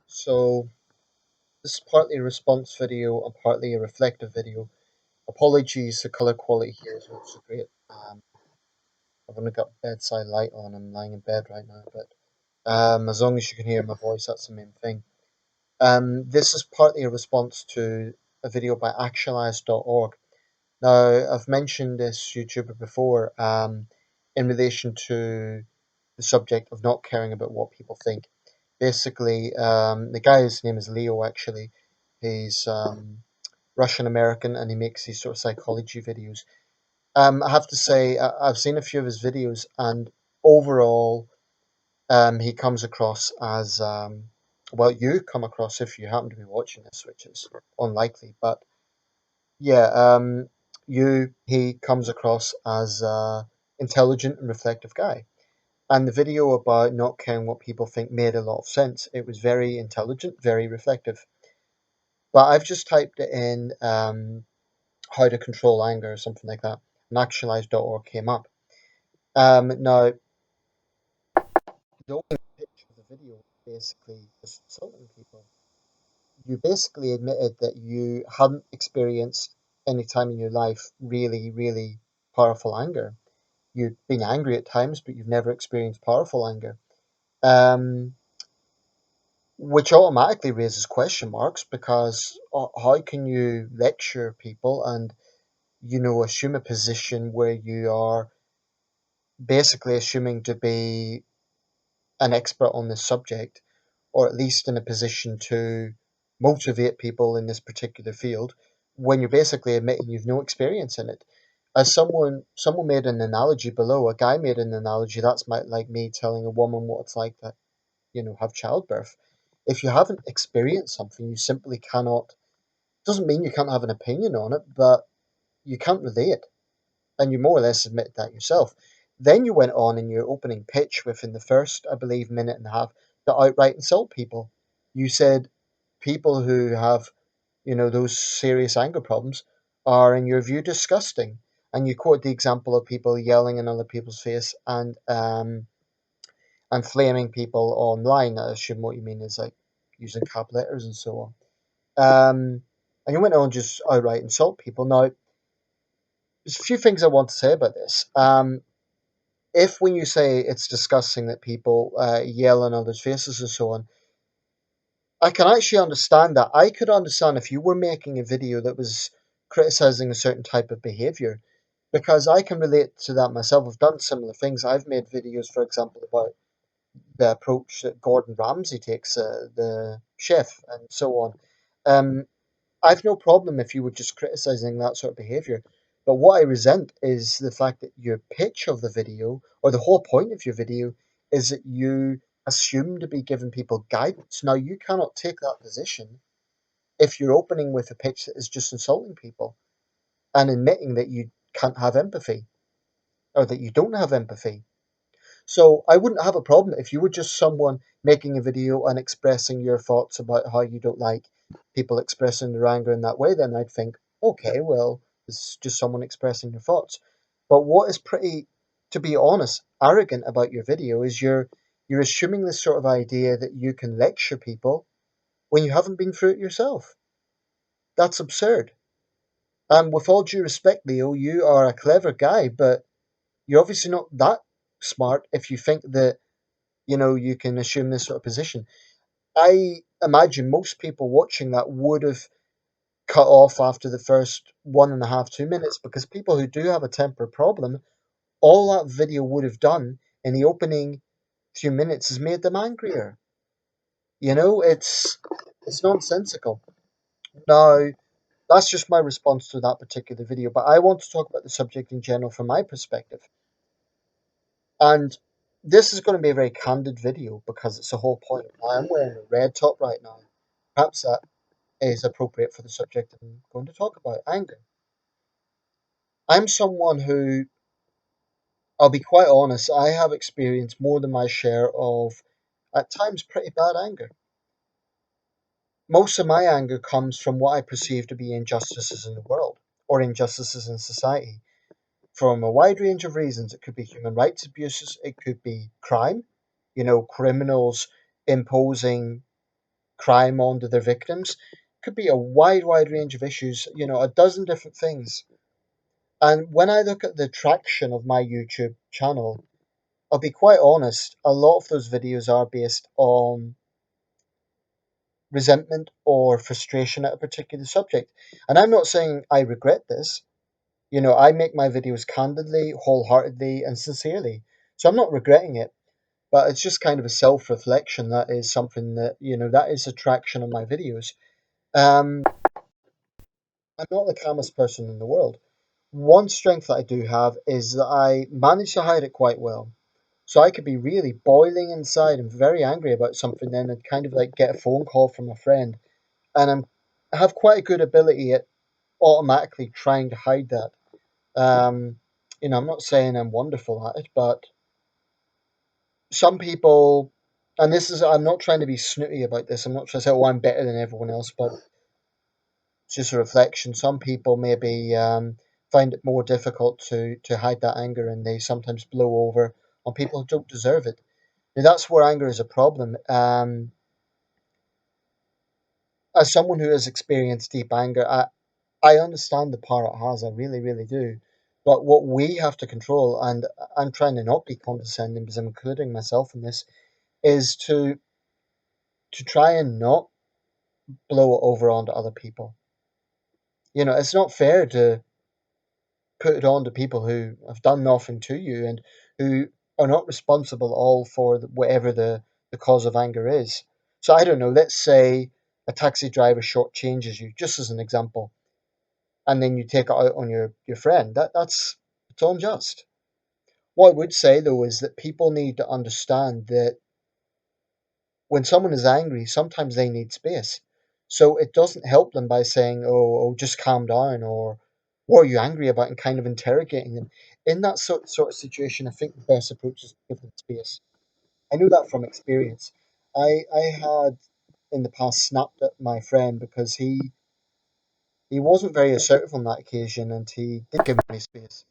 So this is partly a response video and partly a reflective video. Apologies, the color quality here is not so great. I've only got bedside light on. I'm lying in bed right now, but as long as you can hear my voice, that's the main thing. This is partly a response to a video by actualize.org. Now, I've mentioned this YouTuber before in relation to the subject of not caring about what people think. Basically, the guy's name is Leo, actually. He's Russian American and he makes these sort of psychology videos. I have to say, I've seen a few of his videos, and overall, he comes across as well, you come across if you happen to be watching this, which is unlikely, but yeah, he comes across as intelligent and reflective guy. And the video about not caring what people think made a lot of sense. It was very intelligent, very reflective. But I've just typed it in how to control anger or something like that, and actualize.org came up. Now, the opening pitch of the video basically was insulting people. You basically admitted that you hadn't experienced any time in your life really, really powerful anger. You'd been angry at times, but you've never experienced powerful anger. Um, which automatically raises question marks because how can you lecture people and assume a position where you are basically assuming to be an expert on this subject, or at least in a position to motivate people in this particular field, when you're basically admitting you've no experience in it. As someone made an analogy below, a guy made an analogy that's like me telling a woman what it's like to have childbirth. If you haven't experienced something, you simply cannot. Doesn't mean you can't have an opinion on it, but you can't relate, and you more or less admit that yourself. Then you went on in your opening pitch within the first, I believe, minute and a half to outright insult people. You said people who have, those serious anger problems are, in your view, disgusting. And you quote the example of people yelling in other people's face and flaming people online. I assume what you mean is like using cap letters and so on. And you went on just outright insult people. Now, there's a few things I want to say about this. If when you say it's disgusting that people yell in others' faces and so on, I can actually understand that. I could understand if you were making a video that was criticizing a certain type of behavior, because I can relate to that myself. I've done similar things. I've made videos, for example, about the approach that Gordon Ramsay takes, the chef, and so on. Um, I've no problem if you were just criticizing that sort of behavior. But what I resent is the fact that your pitch of the video, or the whole point of your video, is that you assume to be giving people guidance. Now, you cannot take that position if you're opening with a pitch that is just insulting people and admitting that you can't have empathy or that you don't have empathy. So I wouldn't have a problem if you were just someone making a video and expressing your thoughts about how you don't like people expressing their anger in that way. Then I'd think, okay, well, it's just someone expressing their thoughts. But what is pretty, to be honest, arrogant about your video is you're assuming this sort of idea that you can lecture people when you haven't been through it yourself. That's absurd. And with all due respect, Leo, you are a clever guy, but you're obviously not that smart if you think that you can assume this sort of position. I imagine most people watching that would have cut off after the first 1.5, 2 minutes, because people who do have a temper problem, all that video would have done in the opening few minutes is made them angrier. It's nonsensical. Now, that's just my response to that particular video, but I want to talk about the subject in general from my perspective. And this is going to be a very candid video because it's the whole point. I'm wearing a red top right now. Perhaps that is appropriate for the subject I'm going to talk about, anger. I'm someone who, I'll be quite honest, I have experienced more than my share of, at times, pretty bad anger. Most of my anger comes from what I perceive to be injustices in the world or injustices in society from a wide range of reasons. It could be human rights abuses, it could be crime, criminals imposing crime onto their victims. Could be a wide range of issues, a dozen different things. And when I look at the traction of my YouTube channel, I'll be quite honest, a lot of those videos are based on resentment or frustration at a particular subject. And I'm not saying I regret this. I make my videos candidly, wholeheartedly, and sincerely. So I'm not regretting it, but it's just kind of a self reflection. That is something that, that is attraction of my videos. Um, I'm not the calmest person in the world. One strength that I do have is that I manage to hide it quite well. So I could be really boiling inside and very angry about something, then I'd kind of like get a phone call from a friend, and I have quite a good ability at automatically trying to hide that. Um, I'm not saying I'm wonderful at it, but some people, and this is, I'm not trying to be snooty about this. I'm not trying to say, oh, I'm better than everyone else, but it's just a reflection. Some people maybe find it more difficult to hide that anger, and they sometimes blow over on people who don't deserve it. Now, that's where anger is a problem. As someone who has experienced deep anger, I understand the power it has. I really, really do. But what we have to control, and I'm trying to not be condescending because I'm including myself in this, is to try and not blow it over onto other people. It's not fair to put it on to people who have done nothing to you and who are not responsible all for whatever the cause of anger is. So I don't know, let's say a taxi driver shortchanges you, just as an example, and then you take it out on your friend. That's it's unjust. What I would say though is that people need to understand that when someone is angry, sometimes they need space. So it doesn't help them by saying, oh, just calm down, or what are you angry about, and kind of interrogating them. In that sort of situation, I think the best approach is to give them space. I know that from experience. I had in the past snapped at my friend because he wasn't very assertive on that occasion and he did give me any space.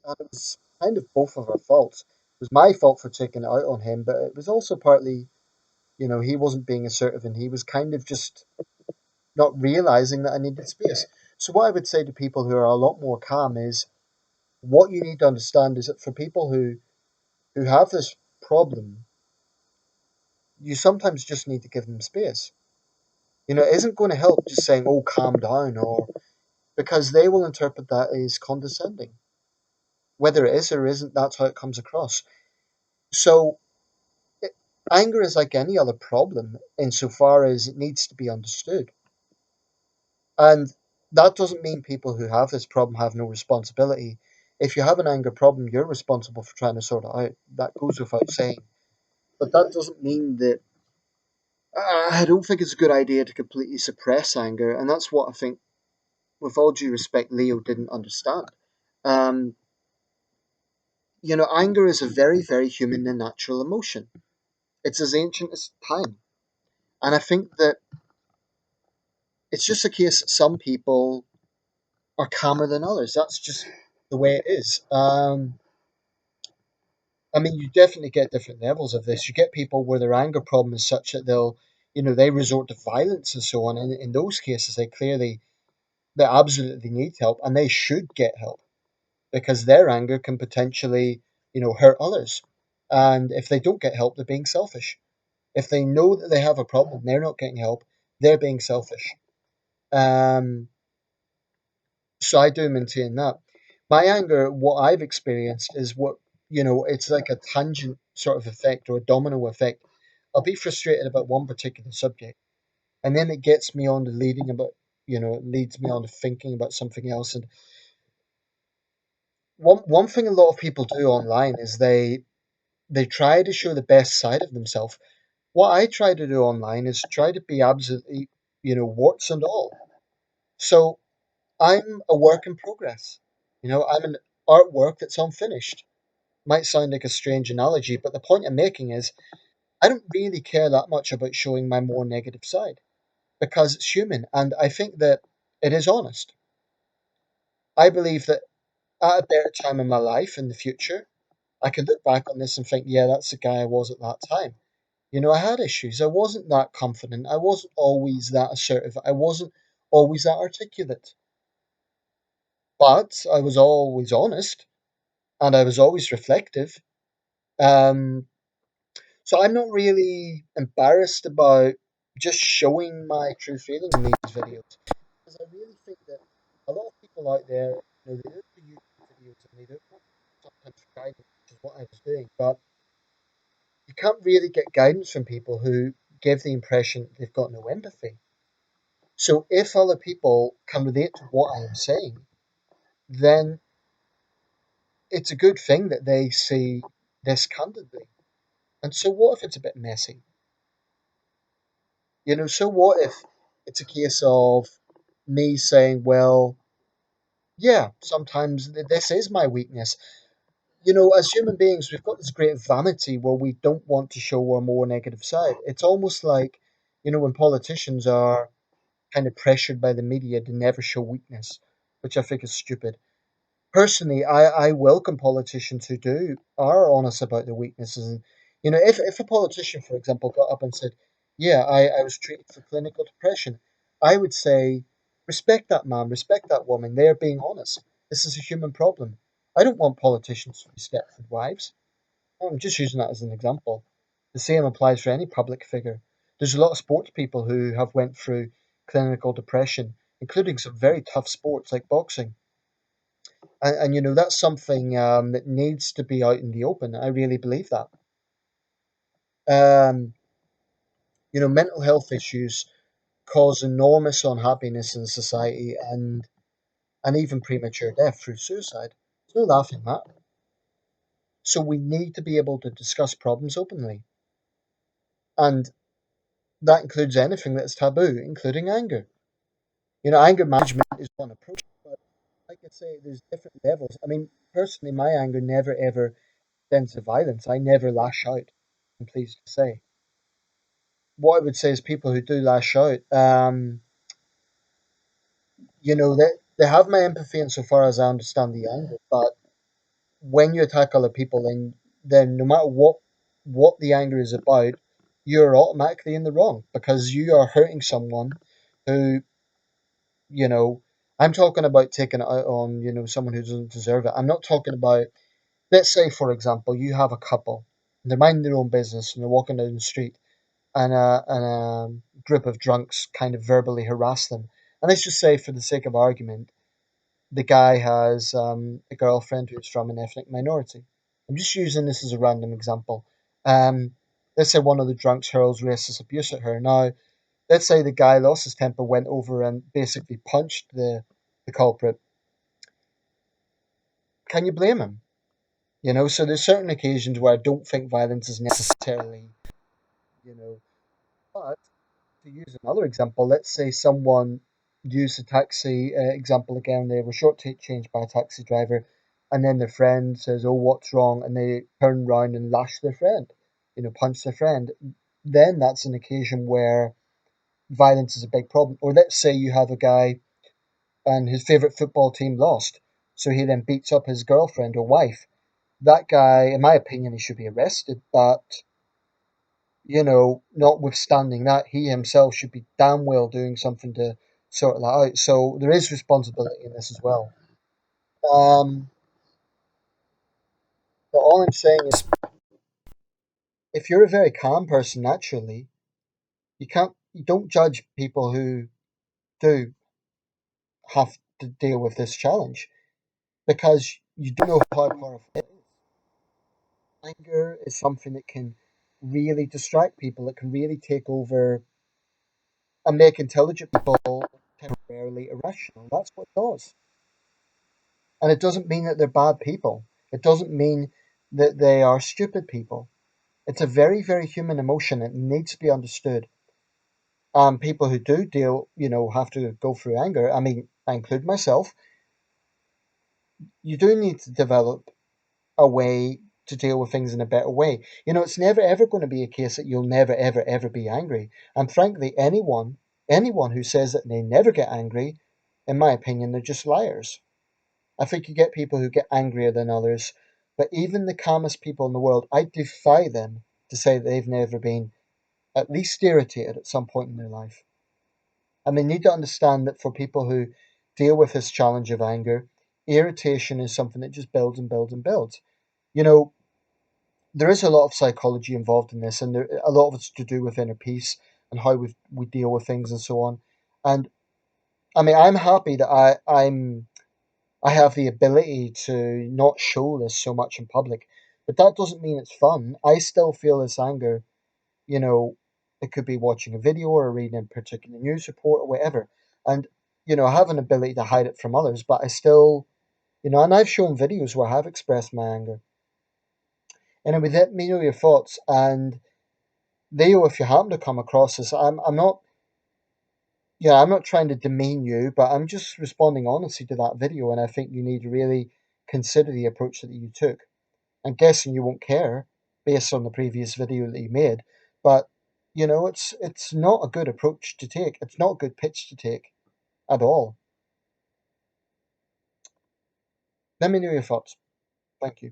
And it was kind of both of our faults. It was my fault for taking it out on him, but it was also partly, he wasn't being assertive and he was kind of just not realizing that I needed space. So what I would say to people who are a lot more calm is what you need to understand is that for people who have this problem, you sometimes just need to give them space. It isn't going to help just saying, "Oh, calm down," or because they will interpret that as condescending. Whether it is or isn't, that's how it comes across. So it, anger is like any other problem insofar as it needs to be understood. And that doesn't mean people who have this problem have no responsibility. If you have an anger problem, you're responsible for trying to sort it out. That goes without saying. But that doesn't mean that. I don't think it's a good idea to completely suppress anger, and that's what I think, with all due respect, Leo didn't understand. Um, anger is a very, very human and natural emotion. It's as ancient as time. And I think that it's just a case that some people are calmer than others. That's just the way it is. I mean, you definitely get different levels of this. You get people where their anger problem is such that they resort to violence and so on. And in those cases, they absolutely need help and they should get help because their anger can potentially, hurt others. And if they don't get help, they're being selfish. If they know that they have a problem, they're not getting help, they're being selfish. Um, so I do maintain that. My anger, what I've experienced is it's like a tangent sort of effect or a domino effect. I'll be frustrated about one particular subject, and then it gets me on to it leads me on to thinking about something else. And one thing a lot of people do online is they try to show the best side of themselves. What I try to do online is try to be absolutely, warts and all. So I'm a work in progress. I'm an artwork that's unfinished. Might sound like a strange analogy, but the point I'm making is I don't really care that much about showing my more negative side because it's human and I think that it is honest. I believe that at a better time in my life in the future, I can look back on this and think, yeah, that's the guy I was at that time. I had issues. I wasn't that confident. I wasn't always that assertive. I wasn't always that articulate. But I was always honest and I was always reflective. Um, so I'm not really embarrassed about just showing my true feelings in these videos because I really think that a lot of people out there, they do the YouTube videos and they do it sometimes for guidance, which is what I was doing, but you can't really get guidance from people who give the impression they've got no empathy. So if other people can relate to what I am saying, then it's a good thing that they see this candidly. And so what if it's a bit messy? So what if it's a case of me saying, well, yeah, sometimes this is my weakness. As human beings, we've got this great vanity where we don't want to show our more negative side. It's almost like, when politicians are kind of pressured by the media to never show weakness, which I think is stupid. Personally, I welcome politicians who are honest about their weaknesses. And, if a politician, for example, got up and said, yeah, I was treated for clinical depression, I would say, respect that man, respect that woman. They're being honest. This is a human problem. I don't want politicians to be Stepford wives. I'm just using that as an example. The same applies for any public figure. There's a lot of sports people who have went through clinical depression, including some very tough sports like boxing. And that's something that needs to be out in the open. I really believe that. Um, mental health issues cause enormous unhappiness in society and even premature death through suicide. There's no laughing at that. So we need to be able to discuss problems openly. And that includes anything that's taboo, including anger. Anger management is one approach, but like I say, there's different levels. I mean, personally, my anger never ever tends to violence. I never lash out, I'm pleased to say. What I would say is people who do lash out, they have my empathy insofar as I understand the anger, but when you attack other people, then no matter what the anger is about, you're automatically in the wrong because you are hurting someone who, you know, I'm talking about taking it out on, someone who doesn't deserve it. I'm not talking about, let's say, for example, you have a couple, and they're minding their own business and they're walking down the street and a group of drunks kind of verbally harass them. And let's just say, for the sake of argument, the guy has a girlfriend who's from an ethnic minority. I'm just using this as a random example. Um, let's say one of the drunks hurls racist abuse at her. Now, let's say the guy lost his temper, went over and basically punched the culprit. Can you blame him? So there's certain occasions where I don't think violence is necessarily, you know, but to use another example, let's say someone used a taxi example again. They were changed by a taxi driver, and then their friend says, "Oh, what's wrong?" And they turn around and lash their friend, punch their friend. Then that's an occasion where violence is a big problem. Or let's say you have a guy and his favorite football team lost, so he then beats up his girlfriend or wife. That guy, in my opinion, he should be arrested, but notwithstanding that, he himself should be damn well doing something to sort that out. So there is responsibility in this as well. Um, but all I'm saying is, if you're a very calm person naturally, you don't judge people who do have to deal with this challenge because you don't know how powerful it is. Anger is something that can really distract people. It can really take over and make intelligent people temporarily irrational. That's what it does. And it doesn't mean that they're bad people. It doesn't mean that they are stupid people. It's a very, very human emotion. It needs to be understood. People who do deal, have to go through anger. I mean, I include myself. You do need to develop a way to deal with things in a better way. It's never ever going to be a case that you'll never ever ever be angry. And frankly, anyone who says that they never get angry, in my opinion, they're just liars. I think you get people who get angrier than others, but even the calmest people in the world, I defy them to say that they've never been at least irritated at some point in their life. And they need to understand that for people who deal with this challenge of anger, irritation is something that just builds and builds and builds. You know, there is a lot of psychology involved in this, and a lot of it's to do with inner peace and how we deal with things and so on. And I mean, I'm happy that I have the ability to not show this so much in public, but that doesn't mean it's fun. I still feel this anger. You know, it could be watching a video or reading a particular news report or whatever, and I have an ability to hide it from others, but I still, and I've shown videos where I have expressed my anger. Anyway, let me know your thoughts. And Leo, if you happen to come across this, I'm not, yeah, I'm not trying to demean you, but I'm just responding honestly to that video, and I think you need to really consider the approach that you took. I'm guessing you won't care based on the previous video that you made, but it's not a good approach to take. It's not a good pitch to take at all. Let me know your thoughts. Thank you.